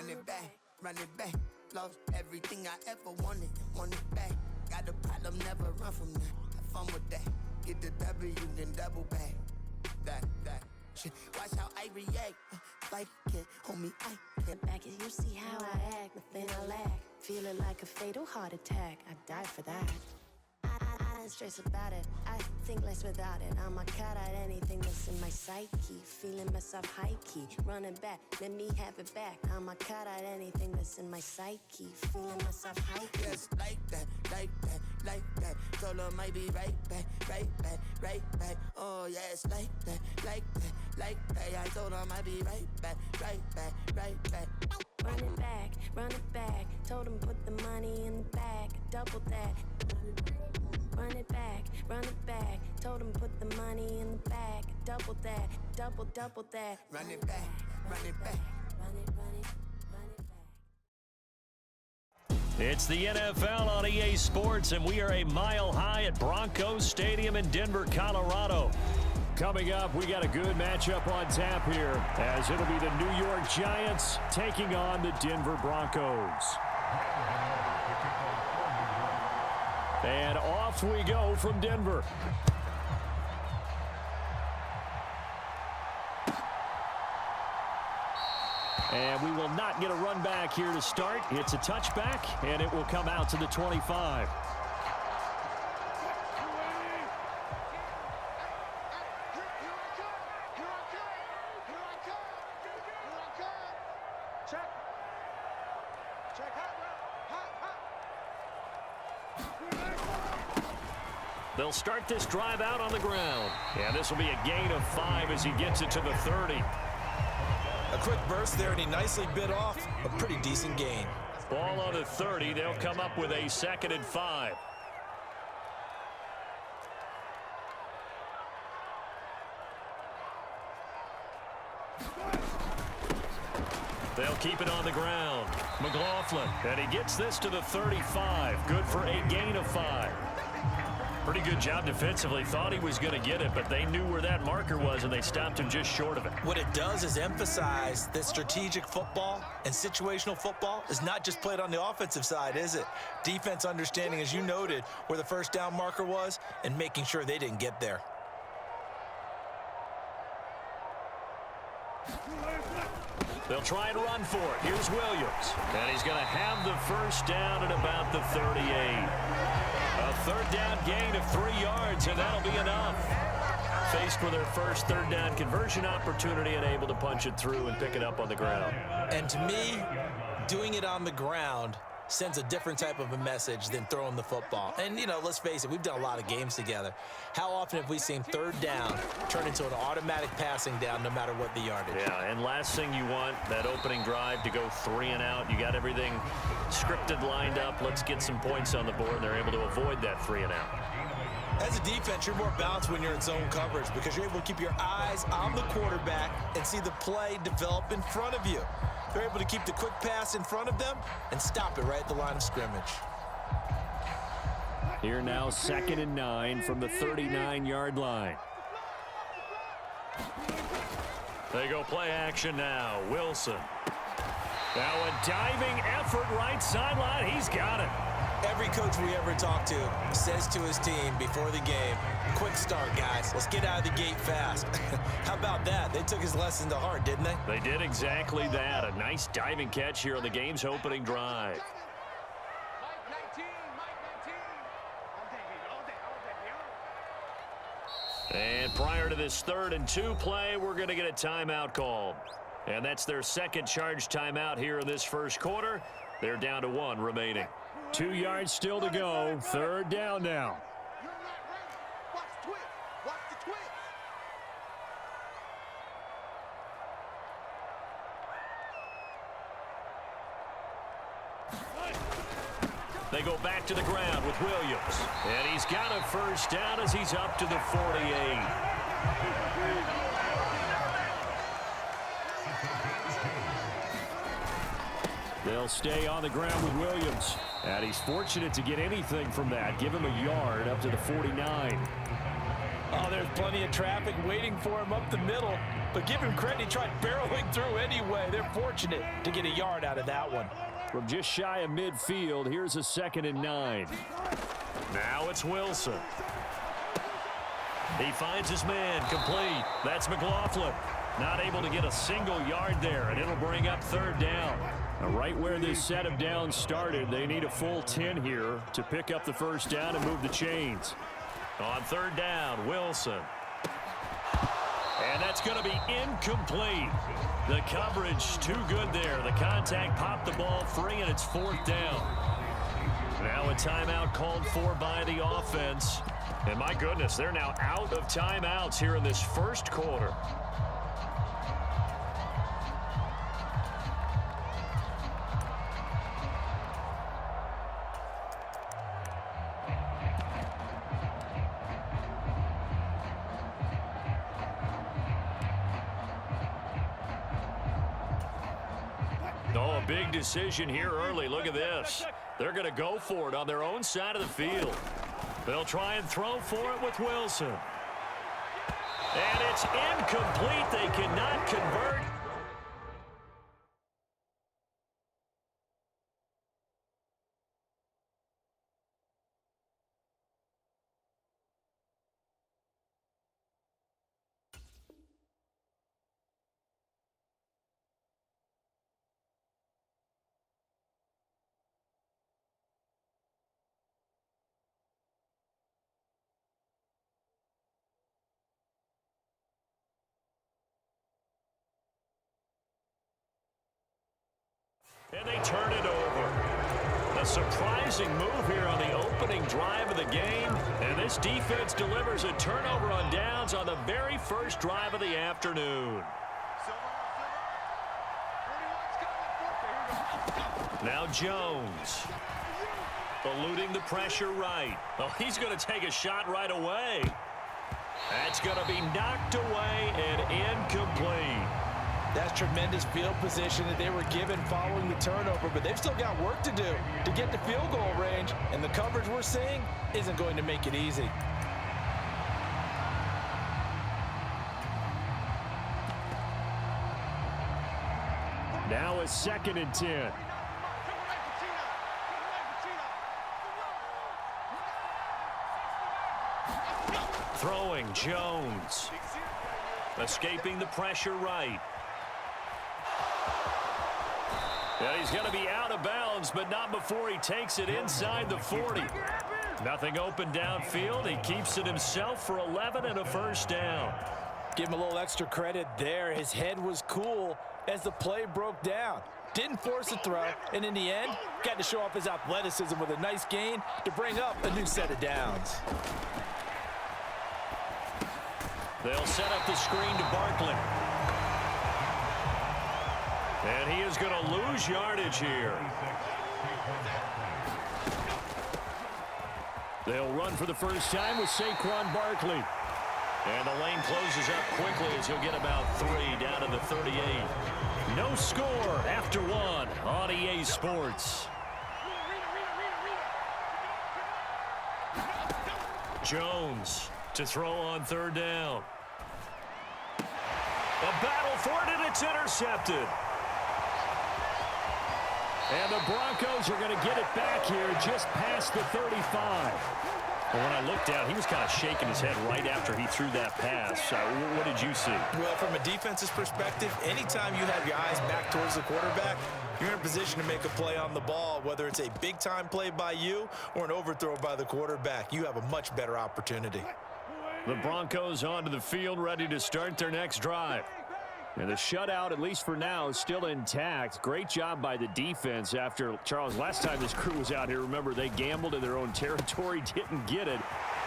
Run it back. Lost everything I ever wanted it back. Got a problem, never run from that. Have fun with that. Get the W, then double back. That shit. Watch how I react. Like can't hold me, I can't. Back as you see how I act, nothing I lack. Feeling like a fatal heart attack. I die for that. I don't stress about it. I think less without it. I'ma cut out anything that's in my psyche. Feeling myself high key. Running back, let me have it back. I'ma cut out anything that's in my psyche. Feeling myself high key. Yes, like that. Told her might be right back. Oh yes, like that. I told her might be right back. Run it back. Told him put the money in the bag. Double that. Run it back. Told him put the money in the bag. Double that. Double that. Run it back. Run it back. It's the NFL on EA Sports, and we are a mile high at Broncos Stadium in Denver, Colorado. Coming up, we got a good matchup on tap here, as it'll be the New York Giants taking on the Denver Broncos. And off we go from Denver. And we will not get a run back here to start. It's a touchback, and it will come out to the 25. They'll start this drive out on the ground. And this will be a gain of 5 as he gets it to the 30. A quick burst there, and he nicely bit off a pretty decent gain. Ball on the 30. They'll come up with a 2nd and 5. They'll keep it on the ground. McLaughlin, and he gets this to the 35. Good for a gain of 5. Pretty good job defensively. Thought he was going to get it, but they knew where that marker was, and they stopped him just short of it. What it does is emphasize that strategic football and situational football is not just played on the offensive side, is it? Defense understanding, as you noted, where the first down marker was and making sure they didn't get there. They'll try and run for it. Here's Williams. And he's going to have the first down at about the 38. A third down gain of 3 yards, and that'll be enough. Faced with their first third down conversion opportunity and able to punch it through and pick it up on the ground. And to me, doing it on the ground sends a different type of a message than throwing the football. And, you know, let's face it, we've done a lot of games together. How often have we seen third down turn into an automatic passing down no matter what the yardage? Yeah, and last thing you want, that opening drive to go 3 and out. You got everything scripted, lined up. Let's get some points on the board, and they're able to avoid that 3 and out. As a defense, you're more balanced when you're in zone coverage because you're able to keep your eyes on the quarterback and see the play develop in front of you. They're able to keep the quick pass in front of them and stop it right at the line of scrimmage. Here now, 2nd and 9 from the 39-yard line. They go play action now. Wilson. Now a diving effort right sideline. He's got it. Every coach we ever talk to says to his team before the game, quick start, guys. Let's get out of the gate fast. How about that? They took his lesson to heart, didn't they? They did exactly that. A nice diving catch here on the game's opening drive. And prior to this 3rd and 2 play, we're going to get a timeout called. And that's their second charge timeout here in this first quarter. They're down to 1 remaining. 2 yards still to go. 3rd down now. They go back to the ground with Williams. And he's got a first down as he's up to the 48. They'll stay on the ground with Williams. And he's fortunate to get anything from that. Give him a yard up to the 49. Oh, there's plenty of traffic waiting for him up the middle. but give him credit. He tried barreling through anyway. They're fortunate to get a yard out of that one. From just shy of midfield, here's a 2nd and 9. Now it's Wilson. He finds his man, complete. That's McLaughlin. Not able to get a single yard there, and it'll bring up 3rd down. Now, right where this set of downs started, they need a full 10 here to pick up the 1st down and move the chains. On 3rd down, Wilson. And that's going to be incomplete. The coverage too good there. The contact popped the ball free, and it's 4th down. Now a timeout called for by the offense. And my goodness, they're now out of timeouts here in this 1st quarter. Oh, a big decision here early. Look at this. They're going to go for it on their own side of the field. They'll try and throw for it with Wilson. And it's incomplete. They cannot convert. And they turn it over. A surprising move here on the opening drive of the game. And this defense delivers a turnover on downs on the very first drive of the afternoon. Now Jones. Eluding the pressure right. Oh, he's going to take a shot right away. That's going to be knocked away and incomplete. That's tremendous field position that they were given following the turnover, but they've still got work to do to get to field goal range, and the coverage we're seeing isn't going to make it easy. Now a 2nd and 10. Throwing Jones. Escaping the pressure right. Yeah, he's going to be out of bounds, but not before he takes it inside the 40. Nothing open downfield. He keeps it himself for 11 and a 1st down. Give him a little extra credit there. His head was cool as the play broke down. Didn't force a throw, and in the end, got to show off his athleticism with a nice gain to bring up a new set of downs. They'll set up the screen to Barkley. And he is going to lose yardage here. They'll run for the first time with Saquon Barkley. And the lane closes up quickly as he'll get about 3 down to the 38. No score after 1 on EA Sports. Jones to throw on 3rd down. A battle for it, and it's intercepted. And the Broncos are going to get it back here just past the 35. Well, when I looked down, he was kind of shaking his head right after he threw that pass. What did you see? Well, from a defense's perspective, anytime you have your eyes back towards the quarterback, you're in a position to make a play on the ball, whether it's a big-time play by you or an overthrow by the quarterback. You have a much better opportunity. The Broncos onto the field, ready to start their next drive. And the shutout, at least for now, is still intact. Great job by the defense after, Charles, last time this crew was out here, remember, they gambled in their own territory, didn't get it.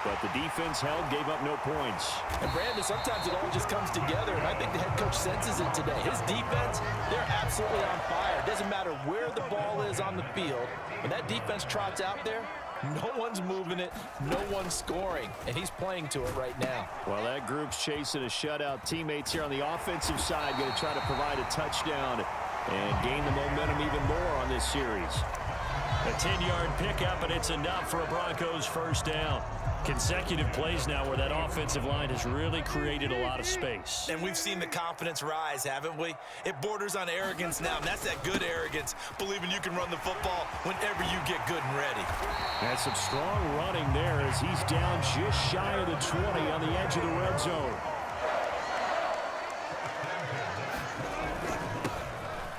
But the defense held, gave up no points. And, Brandon, sometimes it all just comes together, and I think the head coach senses it today. His defense, they're absolutely on fire. It doesn't matter where the ball is on the field. When that defense trots out there, no one's moving it, no one's scoring, and he's playing to it right now. Well, that group's chasing a shutout. Teammates here on the offensive side going to try to provide a touchdown and gain the momentum even more on this series. A 10-yard pickup, and it's enough for a Broncos first down. Consecutive plays now where that offensive line has really created a lot of space. And we've seen the confidence rise, haven't we? It borders on arrogance now, and that's that good arrogance, believing you can run the football whenever you get good and ready. That's some strong running there as he's down just shy of the 20 on the edge of the red zone.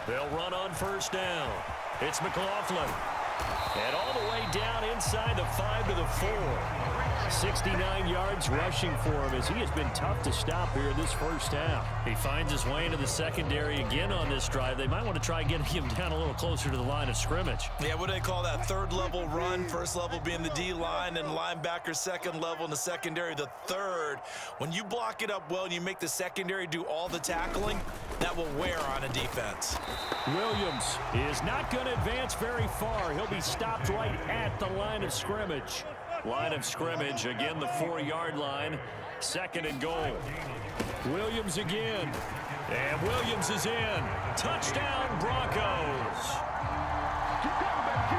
They'll run on first down. It's McLaughlin. And all the way down inside the 5 to the 4. 69 yards rushing for him as he has been tough to stop here in this first half. He finds his way into the secondary again on this drive. They might want to try getting him down a little closer to the line of scrimmage. Yeah, what do they call that? Third level run, first level being the D-line, and linebacker second level in the secondary, the third. When you block it up well and you make the secondary do all the tackling, that will wear on a defense. Williams is not going to advance very far. He'll be stopped right at the line of scrimmage. Line of scrimmage, again the 4-yard line. Second and goal. Williams again. And Williams is in. Touchdown, Broncos.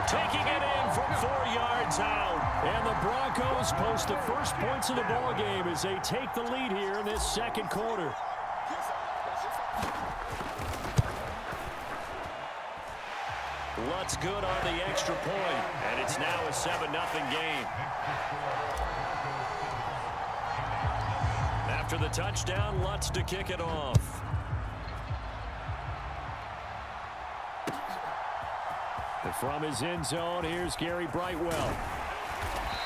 Taking it in from 4 yards out. And the Broncos post the first points of the ball game as they take the lead here in this second quarter. Lutz good on the extra point, and it's now a 7-0 game. After the touchdown, Lutz to kick it off. And from his end zone, here's Gary Brightwell.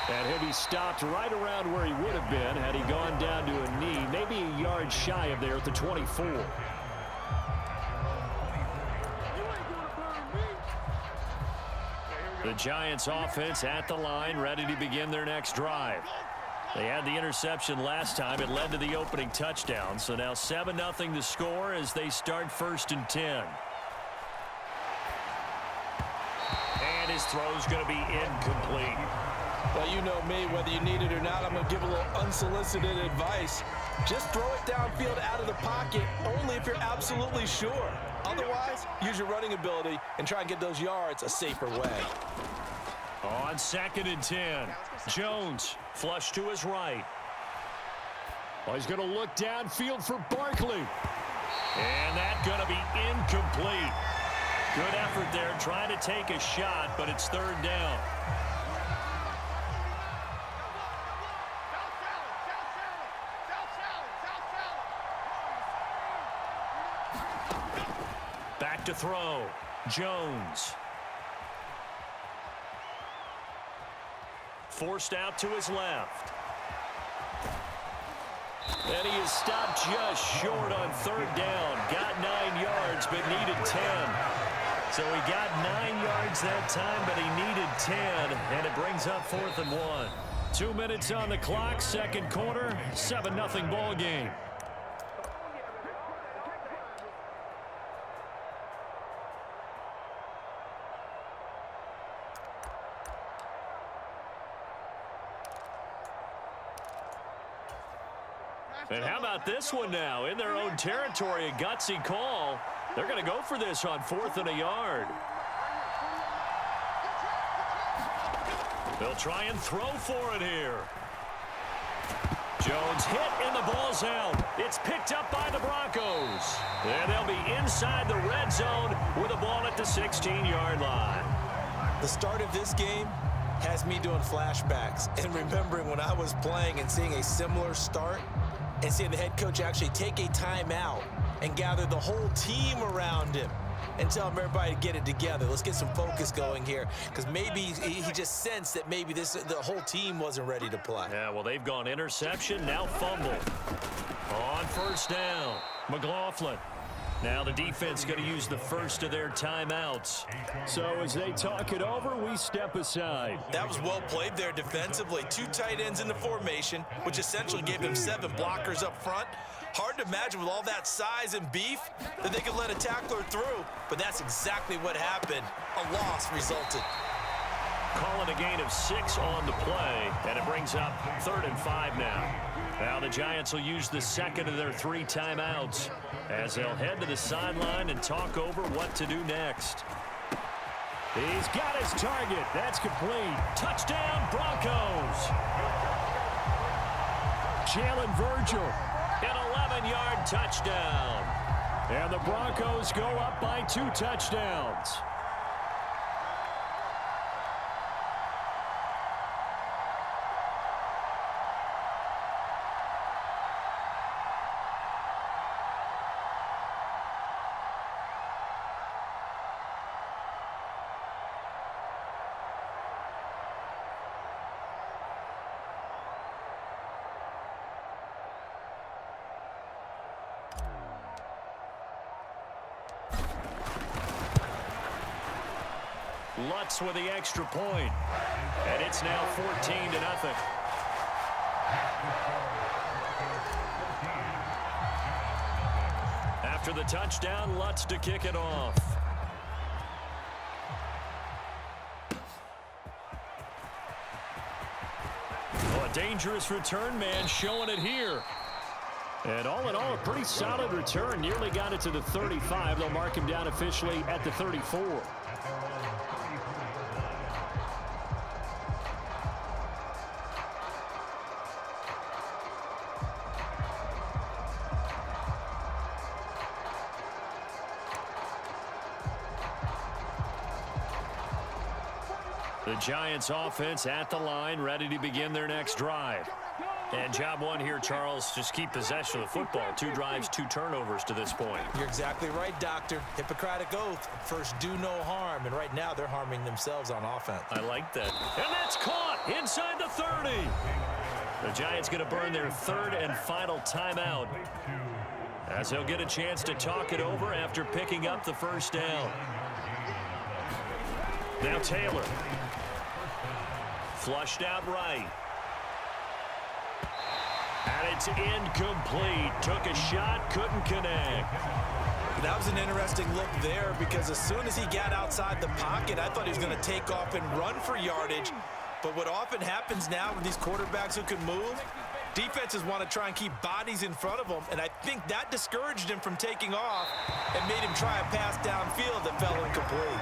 And he'll be stopped right around where he would have been had he gone down to a knee, maybe a yard shy of there at the 24. The Giants offense at the line, ready to begin their next drive. They had the interception last time. It led to the opening touchdown. So now 7-0 to score as they start first and 10. And his throw's going to be incomplete. Well, you know me, whether you need it or not, I'm going to give a little unsolicited advice. Just throw it downfield out of the pocket, only if you're absolutely sure. Otherwise, use your running ability and try and get those yards a safer way. On second and 10, Jones flush to his right. Oh, he's going to look downfield for Barkley. And that's going to be incomplete. Good effort there, trying to take a shot, but it's third down. Back to throw. Jones. Forced out to his left. And he is stopped just short on third down. Got 9 yards, but needed 10. So he got 9 yards that time, but he needed 10. And it brings up 4th and 1. 2 minutes on the clock, second quarter, 7-0 ball game. And how about this one now? In their own territory, a gutsy call. They're going to go for this on 4th and a yard. They'll try and throw for it here. Jones hit and the ball's out. It's picked up by the Broncos. And they'll be inside the red zone with a ball at the 16-yard line. The start of this game has me doing flashbacks and remembering when I was playing and seeing a similar start and seeing the head coach actually take a timeout and gather the whole team around him and tell everybody to get it together. Let's get some focus going here, because maybe he just sensed that maybe the whole team wasn't ready to play. Yeah, well, they've gone interception, now fumble. On first down, McLaughlin. Now the defense going to use the first of their timeouts. So as they talk it over, we step aside. That was well played there defensively. 2 tight ends in the formation, which essentially gave them 7 blockers up front. Hard to imagine with all that size and beef that they could let a tackler through, but that's exactly what happened. A loss resulted. Calling a gain of 6 on the play, and it brings up 3rd and 5 now. Now the Giants will use the second of their 3 timeouts as they'll head to the sideline and talk over what to do next. He's got his target. That's complete. Touchdown, Broncos. Jalen Virgil, an 11-yard touchdown. And the Broncos go up by 2 touchdowns. Lutz with the extra point. And it's now 14-0. After the touchdown, Lutz to kick it off. Oh, a dangerous return man showing it here. And all in all, a pretty solid return. Nearly got it to the 35. They'll mark him down officially at the 34. The Giants offense at the line, ready to begin their next drive. And job one here, Charles, just keep possession of the football. 2 drives, 2 turnovers to this point. You're exactly right, Doctor. Hippocratic oath. First, do no harm. And right now, they're harming themselves on offense. I like that. And that's caught inside the 30. The Giants going to burn their 3rd and final timeout, as they'll get a chance to talk it over after picking up the first down. Now Taylor. Flushed out right. And it's incomplete. Took a shot, couldn't connect. That was an interesting look there, because as soon as he got outside the pocket, I thought he was going to take off and run for yardage. But what often happens now with these quarterbacks who can move, defenses want to try and keep bodies in front of them, and I think that discouraged him from taking off and made him try a pass downfield that fell incomplete.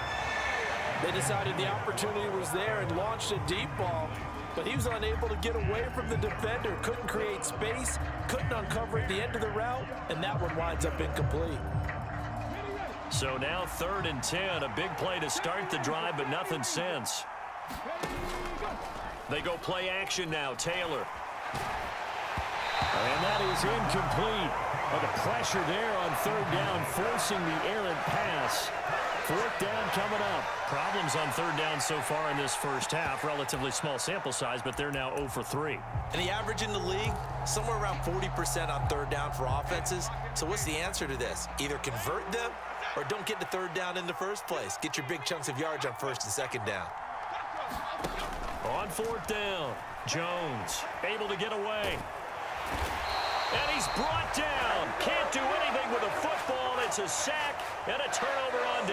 They decided the opportunity was there and launched a deep ball, but he was unable to get away from the defender, couldn't create space, couldn't uncover at the end of the route, and that one winds up incomplete. So now 3rd and 10, a big play to start the drive, but nothing since. They go play action now, Taylor. And that is incomplete. But the pressure there on 3rd down, forcing the errant pass. 4th down coming up. Problems on 3rd down so far in this first half. Relatively small sample size, but they're now 0 for 3. And the average in the league, somewhere around 40% on 3rd down for offenses. So what's the answer to this? Either convert them or don't get to 3rd down in the first place. Get your big chunks of yards on 1st and 2nd down. On 4th down, Jones able to get away. And he's brought down. Can't do anything with a football. It's a sack and a turnover on